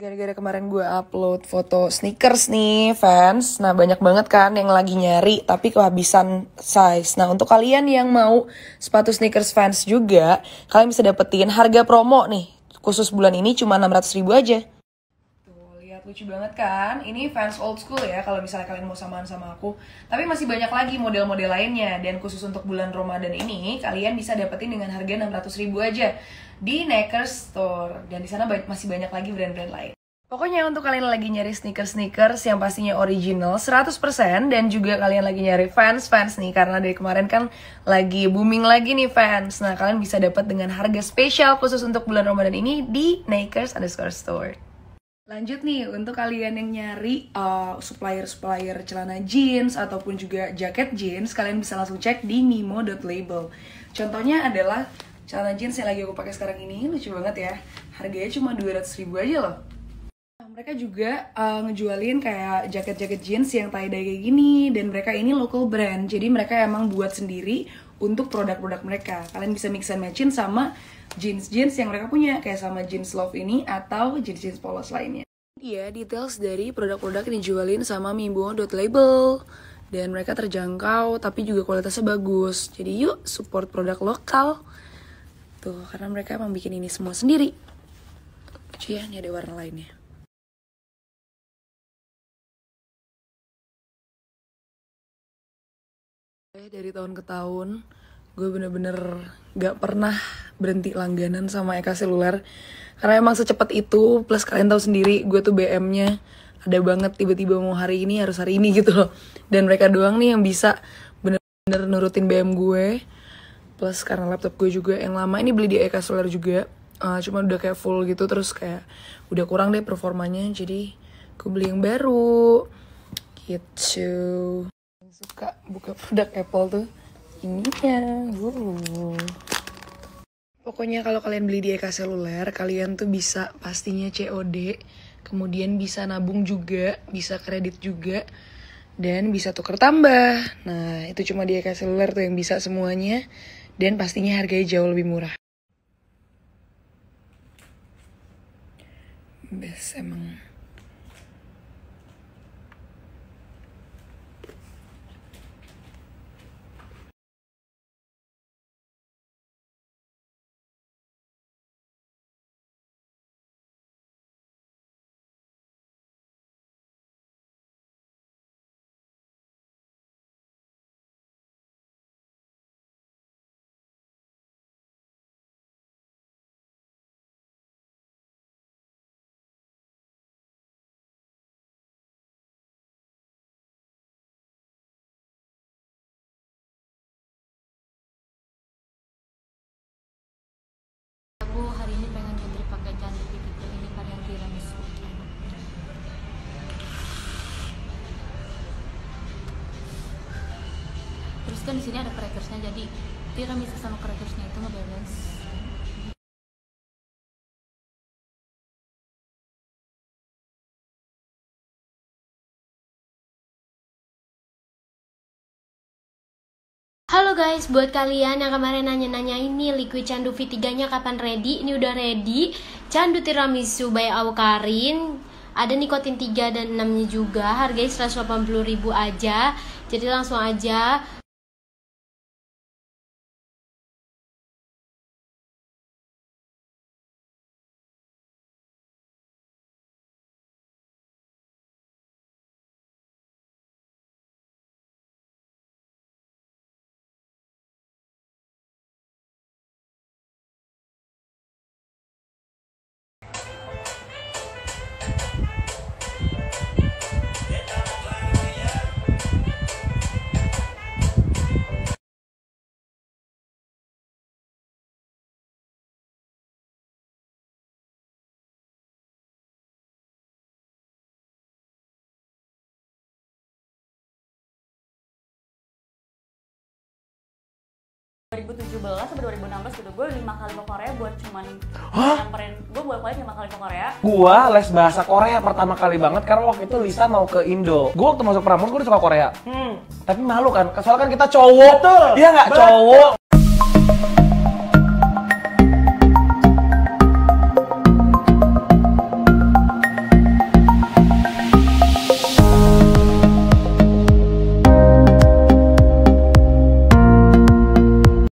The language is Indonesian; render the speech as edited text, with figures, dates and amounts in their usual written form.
Gara-gara kemarin gue upload foto sneakers nih fans. Nah banyak banget kan yang lagi nyari tapi kehabisan size. Nah untuk kalian yang mau sepatu sneakers fans juga, kalian bisa dapetin harga promo nih. Khusus bulan ini cuma 600.000 aja. Tuh lihat lucu banget kan. Ini fans old school ya kalau misalnya kalian mau samaan sama aku. Tapi masih banyak lagi model-model lainnya. Dan khusus untuk bulan Ramadan ini kalian bisa dapetin dengan harga 600.000 aja di Nakers Store, dan di sana masih banyak lagi brand-brand lain. Pokoknya untuk kalian lagi nyari sneakers yang pastinya original 100% dan juga kalian lagi nyari fans nih karena dari kemarin kan lagi booming lagi nih fans. Nah, kalian bisa dapat dengan harga spesial khusus untuk bulan Ramadan ini di Nakers_Store. Lanjut nih, untuk kalian yang nyari supplier celana jeans ataupun juga jaket jeans, kalian bisa langsung cek di mimo.label. Contohnya adalah celana jeans yang lagi aku pakai sekarang ini, lucu banget ya. Harganya cuma 200.000 aja loh. Mereka juga ngejualin kayak jaket-jaket jeans yang tie-dye kayak gini, dan mereka ini local brand. Jadi mereka emang buat sendiri untuk produk-produk mereka. Kalian bisa mix and matchin sama jeans-jeans yang mereka punya, kayak sama jeans love ini atau jeans-jeans polos lainnya. Dia details dari produk-produk yang dijualin sama mimo.label. Dan mereka terjangkau tapi juga kualitasnya bagus. Jadi yuk support produk lokal. Tuh, karena mereka emang bikin ini semua sendiri. Lucu ya, ini ada warna lainnya. Dari tahun ke tahun, gue bener-bener gak pernah berhenti langganan sama Eka Seluler. Karena emang secepat itu, plus kalian tahu sendiri, gue tuh BM-nya ada banget, tiba-tiba mau hari ini, harus hari ini gitu loh. Dan mereka doang nih yang bisa bener-bener nurutin BM gue. Plus karena laptop gue juga yang lama ini beli di Eka Seluler juga, cuma udah kayak full gitu, terus kayak udah kurang deh performanya, jadi gue beli yang baru gitu. Suka buka produk Apple tuh ininya. Pokoknya kalau kalian beli di Eka Seluler, kalian tuh bisa pastinya COD, kemudian bisa nabung juga, bisa kredit juga, dan bisa tuker tambah. Nah itu cuma di Eka Seluler tuh yang bisa semuanya. Dan pastinya harganya jauh lebih murah. Best emang. Aku hari ini pengen nyentrik pakai cantik gitu, ini varian tiramisu. Terus kan di sini ada crackersnya, jadi tiramisu sama crackersnya itu ngebalance. Halo guys, buat kalian yang kemarin nanya-nanya ini liquid candu V3-nya kapan ready? Ini udah ready. Candu tiramisu by Awkarin. Ada nikotin 3 dan 6-nya juga. Harganya 180.000 aja. Jadi langsung aja. sampai 2016 gitu, gue 5 kali ke Korea buat cuman nyamperin, gue bolak-balik 5 kali ke Korea. Gua les bahasa Korea pertama kali banget karena waktu itu Lisa mau ke Indo. Gua waktu masuk Pramus gua udah suka Korea. Tapi malu kan, soalnya kan kita cowok. Betul. Iya nggak cowok.